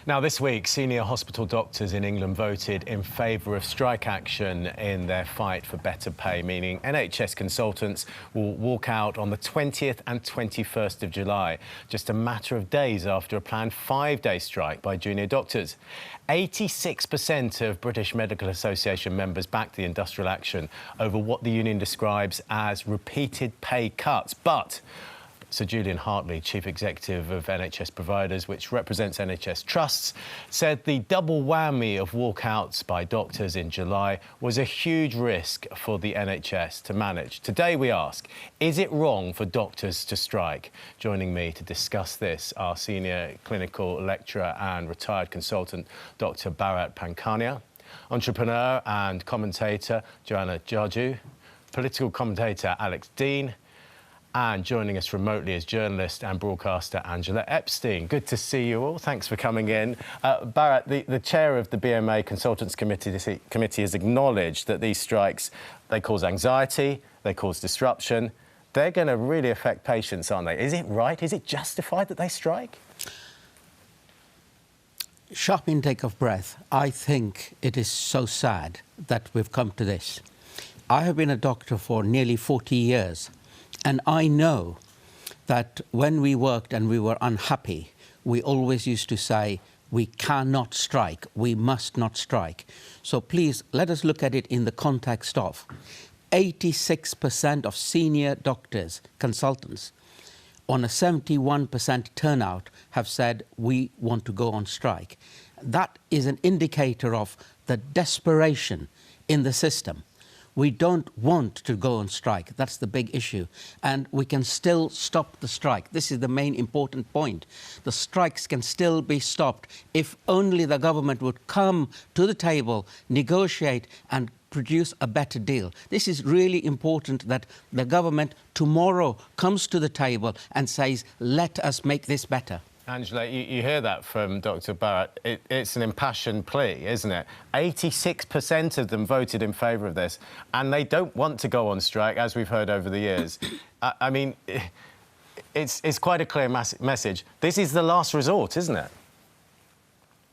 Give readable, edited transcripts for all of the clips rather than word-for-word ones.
Now, this week, senior hospital doctors in England voted in favour of strike action in their fight for better pay, meaning NHS consultants will walk out on the 20th and 21st of July, just a matter of days after a planned 5-day strike by junior doctors. 86% of British Medical Association members backed the industrial action over what the union describes as repeated pay cuts. But Sir Julian Hartley, Chief Executive of NHS Providers, which represents NHS trusts, said the double whammy of walkouts by doctors in July was a huge risk for the NHS to manage. Today we ask, is it wrong for doctors to strike? Joining me to discuss this are Senior Clinical Lecturer and retired consultant Dr Bharat Pankania, entrepreneur and commentator Joanna Jarjue, political commentator Alex Deane, and joining us remotely is journalist and broadcaster Angela Epstein. Good to see you all. Thanks for coming in. Bharat, the chair of the BMA Consultants Committee has acknowledged that these strikes, they cause anxiety, they cause disruption. They're going to really affect patients, aren't they? Is it right? Is it justified that they strike? Sharp intake of breath. I think it is so sad that we've come to this. I have been a doctor for nearly 40 years. And I know that when we worked and we were unhappy, we always used to say, we cannot strike, we must not strike. So please, let us look at it in the context of 86% of senior doctors, consultants, on a 71% turnout have said, we want to go on strike. That is an indicator of the desperation in the system. We don't want to go on strike. That's the big issue. And we can still stop the strike. This is the main important point. The strikes can still be stopped if only the government would come to the table, negotiate and produce a better deal. This is really important, that the government tomorrow comes to the table and says, let us make this better. Angela, you hear that from Dr Bharat. It's an impassioned plea, isn't it? 86% of them voted in favour of this, and they don't want to go on strike, as we've heard over the years. I mean, it's quite a clear message. This is the last resort, isn't it?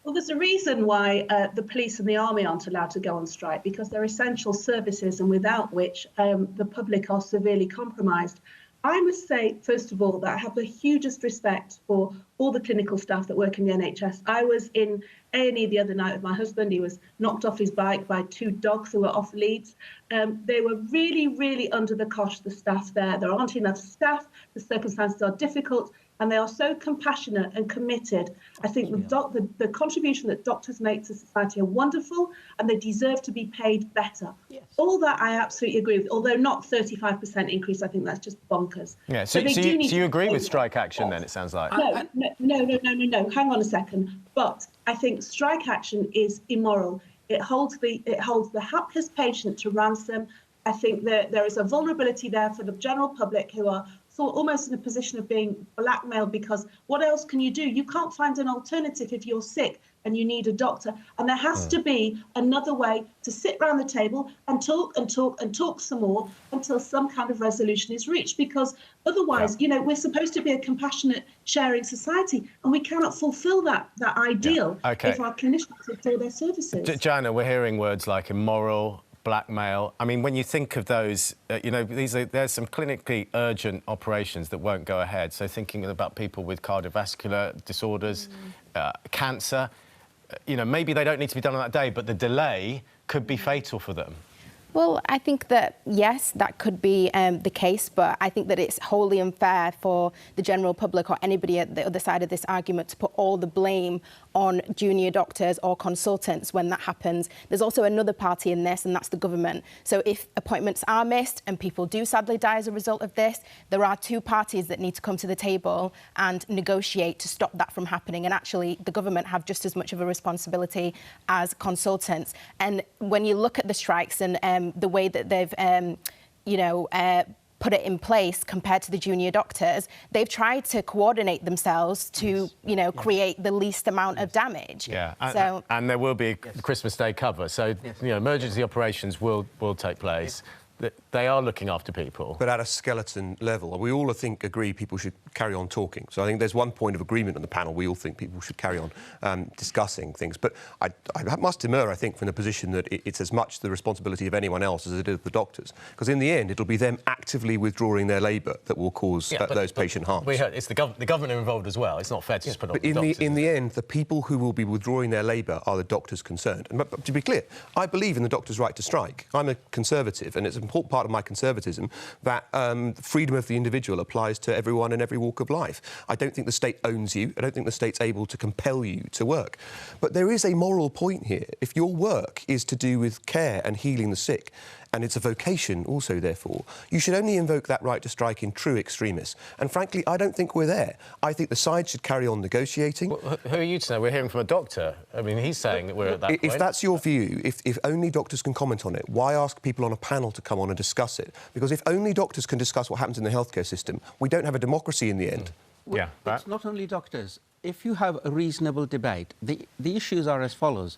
Well, there's a reason why the police and the army aren't allowed to go on strike, because they're essential services and without which the public are severely compromised. I must say, first of all, that I have the hugest respect for all the clinical staff that work in the NHS. I was in A&E the other night with my husband. He was knocked off his bike by 2 dogs who were off leads. They were really, really under the cosh, the staff there. There aren't enough staff, the circumstances are difficult, and they are so compassionate and committed. I think the contribution that doctors make to society are wonderful, and they deserve to be paid better. Yes. All that I absolutely agree with, although not 35% increase. I think that's just bonkers. Yeah. So you agree with strike action then, it sounds like? No. Hang on a second. But I think strike action is immoral. It holds the hapless patient to ransom. I think that there is a vulnerability there for the general public, who are almost in a position of being blackmailed, because what else can you do? You can't find an alternative if you're sick and you need a doctor. And there has to be another way to sit around the table and talk and talk and talk some more until some kind of resolution is reached, because otherwise, you know, we're supposed to be a compassionate, sharing society, and we cannot fulfill that ideal if our clinicians fulfill their services. Joanna, we're hearing words like immoral, blackmail. I mean, when you think of those, you know, there's some clinically urgent operations that won't go ahead. So thinking about people with cardiovascular disorders, cancer, you know, maybe they don't need to be done on that day, but the delay could be fatal for them. Well, I think that, yes, that could be the case, but I think that it's wholly unfair for the general public or anybody at the other side of this argument to put all the blame on junior doctors or consultants when that happens. There's also another party in this, and that's the government. So if appointments are missed and people do sadly die as a result of this, there are 2 parties that need to come to the table and negotiate to stop that from happening. And actually, the government have just as much of a responsibility as consultants. And when you look at the strikes and the way that they've, put it in place compared to the junior doctors, they've tried to coordinate themselves to, create the least amount of damage. Yeah, and there will be Christmas Day cover, so you know, emergency operations will take place. they are looking after people. But at a skeleton level, we all, I think, agree people should carry on talking. So I think there's one point of agreement on the panel. We all think people should carry on discussing things. But I must demur, I think, from the position that it's as much the responsibility of anyone else as it is the doctors. Because in the end, it'll be them actively withdrawing their labour that will cause those patient harms. We heard it's the government involved as well. It's not fair to just put it on the doctors. But in the end, the people who will be withdrawing their labour are the doctors concerned. And to be clear, I believe in the doctor's right to strike. I'm a Conservative, and it's an important part of my conservatism that freedom of the individual applies to everyone in every walk of life. I don't think the state owns you. I don't think the state's able to compel you to work. But there is a moral point here. If your work is to do with care and healing the sick, and it's a vocation also, therefore, you should only invoke that right to strike in true extremis. And frankly, I don't think we're there. I think the sides should carry on negotiating. Well, who are you to know? We're hearing from a doctor. I mean, he's saying that we're at that point. If that's your view, if only doctors can comment on it, why ask people on a panel to come on and discuss it? Because if only doctors can discuss what happens in the healthcare system, we don't have a democracy in the end. Well, it's not only doctors. If you have a reasonable debate, the issues are as follows.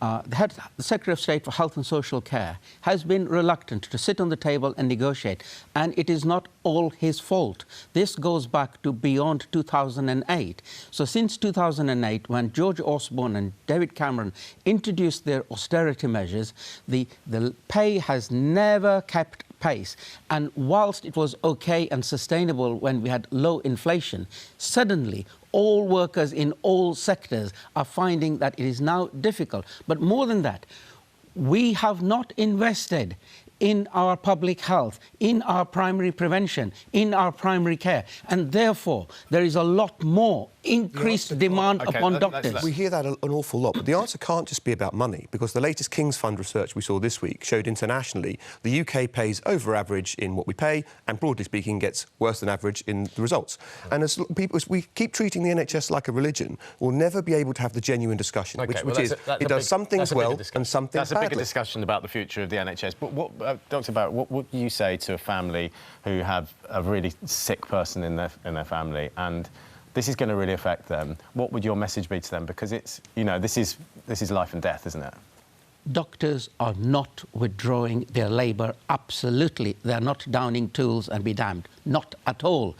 The Secretary of State for Health and Social Care has been reluctant to sit on the table and negotiate, and it is not all his fault. This goes back to beyond 2008. So since 2008, when George Osborne and David Cameron introduced their austerity measures, the pay has never kept pace. And whilst it was OK and sustainable when we had low inflation, suddenly all workers in all sectors are finding that it is now difficult. But more than that, we have not invested in our public health, in our primary prevention, in our primary care. And therefore, there is a lot more increased demand upon doctors. We hear that an awful lot, but the answer can't just be about money, because the latest King's Fund research we saw this week showed internationally the UK pays over average in what we pay and, broadly speaking, gets worse than average in the results. And as we keep treating the NHS like a religion, we'll never be able to have the genuine discussion, which is it does some things well and some things badly. That's a bigger discussion about the future of the NHS. But what, Dr. Barrett, what would you say to a family who have a really sick person in their family, and this is going to really affect them? What would your message be to them? Because it's, you know, this is life and death, isn't it? Doctors are not withdrawing their labour, absolutely. They're not downing tools and be damned. Not at all.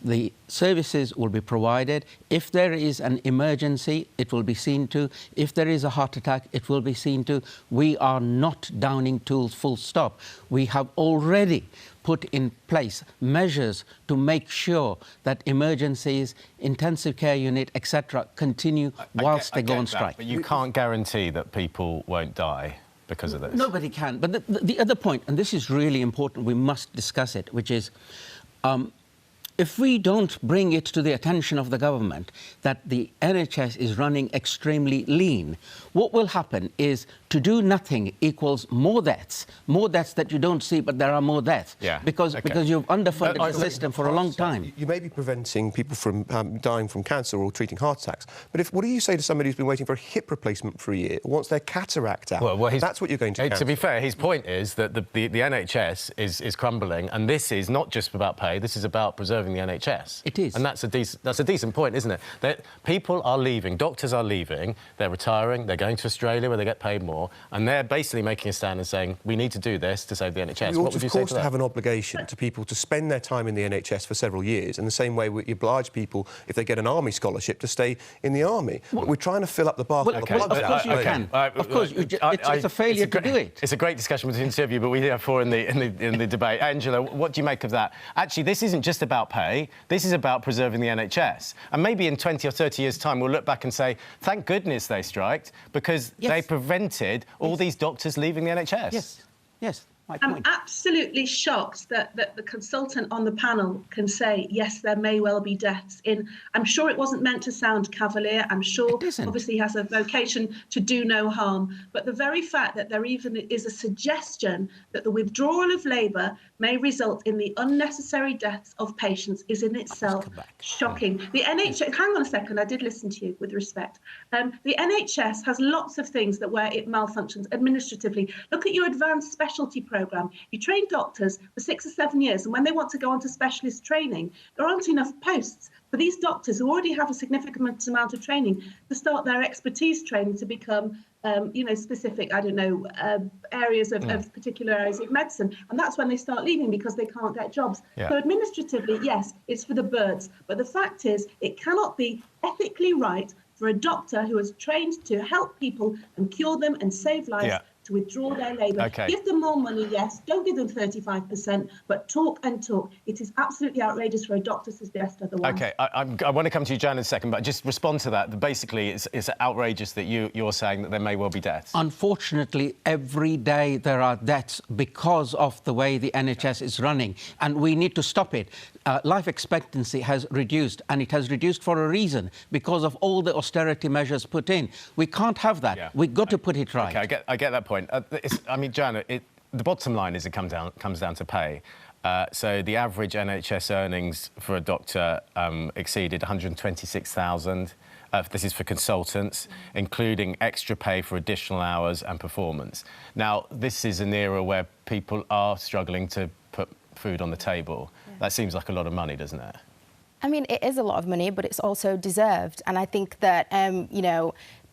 The services will be provided. If there is an emergency, it will be seen to. If there is a heart attack, it will be seen to. We are not downing tools, full stop. We have already put in place measures to make sure that emergencies, intensive care unit, etc., continue whilst they go on strike. But you can't guarantee that people won't die because of this. Nobody can. But the other point, and this is really important, we must discuss it, which is if we don't bring it to the attention of the government that the NHS is running extremely lean, what will happen is to do nothing equals more deaths that you don't see, but there are more deaths. Yeah. Because you've underfunded the system for a long time. You may be preventing people from dying from cancer or treating heart attacks, but what do you say to somebody who's been waiting for a hip replacement for a year, wants their cataract out? Well, that's what you're going to cancel. To be fair, his point is that the NHS is crumbling, and this is not just about pay, this is about preserving the NHS. It is. And that's a decent point, isn't it? That people are leaving, doctors are leaving, they're retiring, they're going to Australia where they get paid more, and they're basically making a stand and saying, we need to do this to save the NHS. You what ought, would you of say course, to to that? have an obligation to people to spend their time in the NHS for several years, in the same way we oblige people, if they get an army scholarship, to stay in the army. But we're trying to fill up the bath with the blood. Of course you can. Of course, it's a failure to do it. It's a great discussion between the two of you, but we have four in the debate. Angela, what do you make of that? Actually, this isn't just about pay. This is about preserving the NHS. And maybe in 20 or 30 years' time, we'll look back and say, thank goodness they striked, because they prevented all these doctors leaving the NHS. Yes. I'm absolutely shocked that the consultant on the panel can say, yes, there may well be deaths in. I'm sure it wasn't meant to sound cavalier. I'm sure obviously he has a vocation to do no harm. But the very fact that there even is a suggestion that the withdrawal of labour may result in the unnecessary deaths of patients is in itself shocking. The NHS, hang on a second, I did listen to you with respect. The NHS has lots of things where it malfunctions administratively. Look at your advanced specialty programme. You train doctors for 6 or 7 years, and when they want to go on to specialist training, there aren't enough posts. for these doctors who already have a significant amount of training to start their expertise training to become, specific, areas of particular areas of medicine. And that's when they start leaving because they can't get jobs. Yeah. So administratively, yes, it's for the birds. But the fact is, it cannot be ethically right for a doctor who is trained to help people and cure them and save lives to withdraw their labour. Okay. Give them more money, yes. Don't give them 35%, but talk and talk. It is absolutely outrageous for a doctor to suggest otherwise. OK, I want to come to you, Joanna, in a second, but just respond to that. Basically, it's outrageous that you're saying that there may well be deaths. Unfortunately, every day there are deaths because of the way the NHS is running, and we need to stop it. Life expectancy has reduced, and it has reduced for a reason, because of all the austerity measures put in. We can't have that. Yeah. We've got to put it right. OK, I get that point. Joanna, the bottom line is it comes down to pay. So the average NHS earnings for a doctor exceeded 126,000. This is for consultants, including extra pay for additional hours and performance. Now, this is an era where people are struggling to put food on the table. Yeah. That seems like a lot of money, doesn't it? I mean, it is a lot of money, but it's also deserved. And I think that,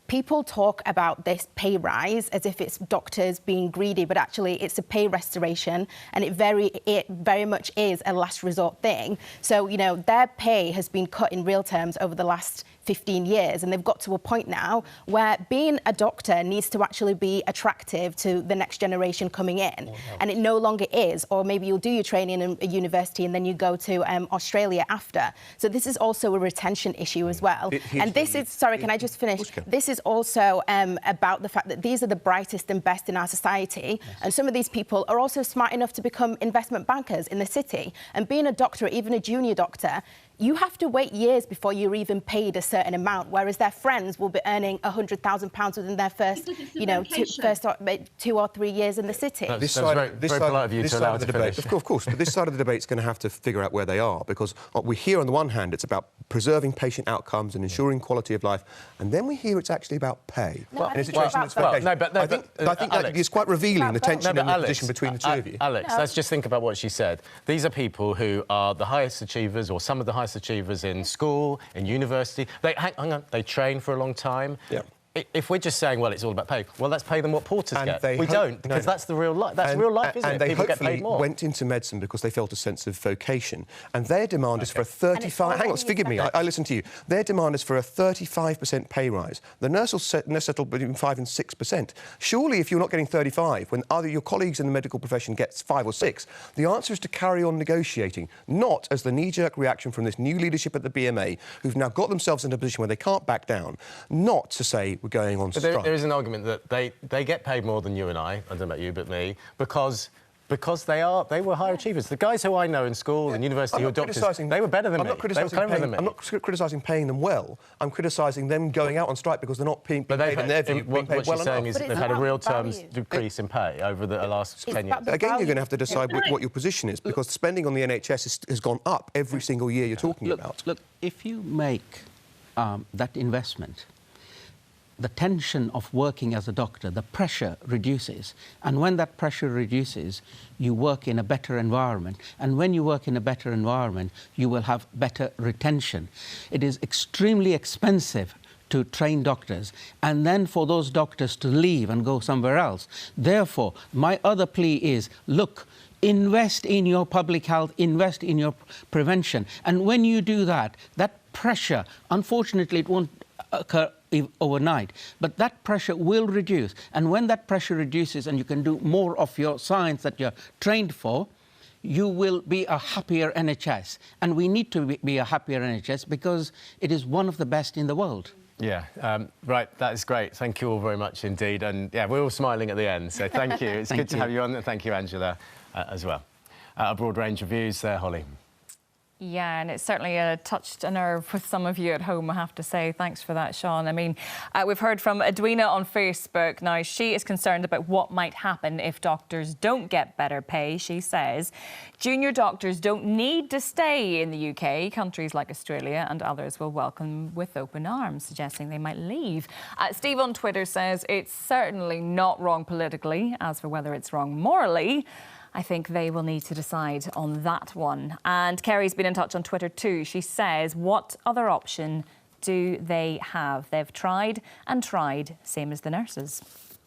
people talk about this pay rise as if it's doctors being greedy, but actually it's a pay restoration, and it very much is a last resort thing. So, their pay has been cut in real terms over the last 15 years, and they've got to a point now where being a doctor needs to actually be attractive to the next generation coming in, and it no longer is. Or maybe you'll do your training in a university and then you go to Australia after. So this is also a retention issue as well. And this is, sorry, can I just finish? This is also about the fact that these are the brightest and best in our society, and some of these people are also smart enough to become investment bankers in the city. And being a doctor, even a junior doctor, you have to wait years before you're even paid a certain amount, whereas their friends will be earning £100,000 within their first, first 2 or 3 years in the city. This very polite of you to allow to finish. Of course, but this side of the debate's going to have to figure out where they are, because we hear on the one hand it's about preserving patient outcomes and ensuring quality of life, and then we hear it's actually about pay. No, in a situation that's I think that is quite revealing, the tension and the position between the two of you. Alex, let's just think about what she said. These are people who are the highest achievers, or some of the highest achievers in school, in university. They train for a long time. Yeah. If we're just saying, well, it's all about pay, well, let's pay them what porters get. We don't, because that's the real life. That's real life, isn't it? And they People get paid hopefully more. went into medicine because they felt a sense of vocation. And their demand is for a 35... Hang on, forgive me, I listen to you. Their demand is for a 35% pay rise. The nurse will settle between 5 and 6%. Surely, if you're not getting 35, when either your colleagues in the medical profession gets 5 or 6, the answer is to carry on negotiating, not as the knee-jerk reaction from this new leadership at the BMA, who've now got themselves in a position where they can't back down, not to say we're going on strike. There is an argument that they get paid more than you and I don't know about you, but me, because they were higher achievers. The guys who I know in school and university who are doctors, they were better than me. I'm not criticising paying them well. I'm criticising them going out on strike because they're not being paid in their view. What she's saying is they've had a real terms decrease in pay over the last 10 years. Again, you're going to have to decide what your position is, because spending on the NHS has gone up every single year you're talking about. Look, if you make that investment, the tension of working as a doctor, the pressure reduces. And when that pressure reduces, you work in a better environment. And when you work in a better environment, you will have better retention. It is extremely expensive to train doctors, and then for those doctors to leave and go somewhere else. Therefore, my other plea is, look, invest in your public health, invest in your prevention. And when you do that, that pressure, unfortunately, it won't occur overnight, but that pressure will reduce. And when that pressure reduces and you can do more of your science that you're trained for, you will be a happier NHS. And we need to be a happier NHS because it is one of the best in the world. Yeah, right, that is great. Thank you all very much indeed. And yeah, we're all smiling at the end, so thank you. It's good to have you on, and thank you, Angela, as well. A broad range of views there, Holly. Yeah, and it's certainly touched a nerve with some of you at home, I have to say. Thanks for that, Sean. I mean, we've heard from Edwina on Facebook. Now, she is concerned about what might happen if doctors don't get better pay. She says junior doctors don't need to stay in the UK. Countries like Australia and others will welcome with open arms, suggesting they might leave. Steve on Twitter says it's certainly not wrong politically. As for whether it's wrong morally, I think they will need to decide on that one. And Kerry's been in touch on Twitter too. She says, what other option do they have? They've tried and tried, same as the nurses.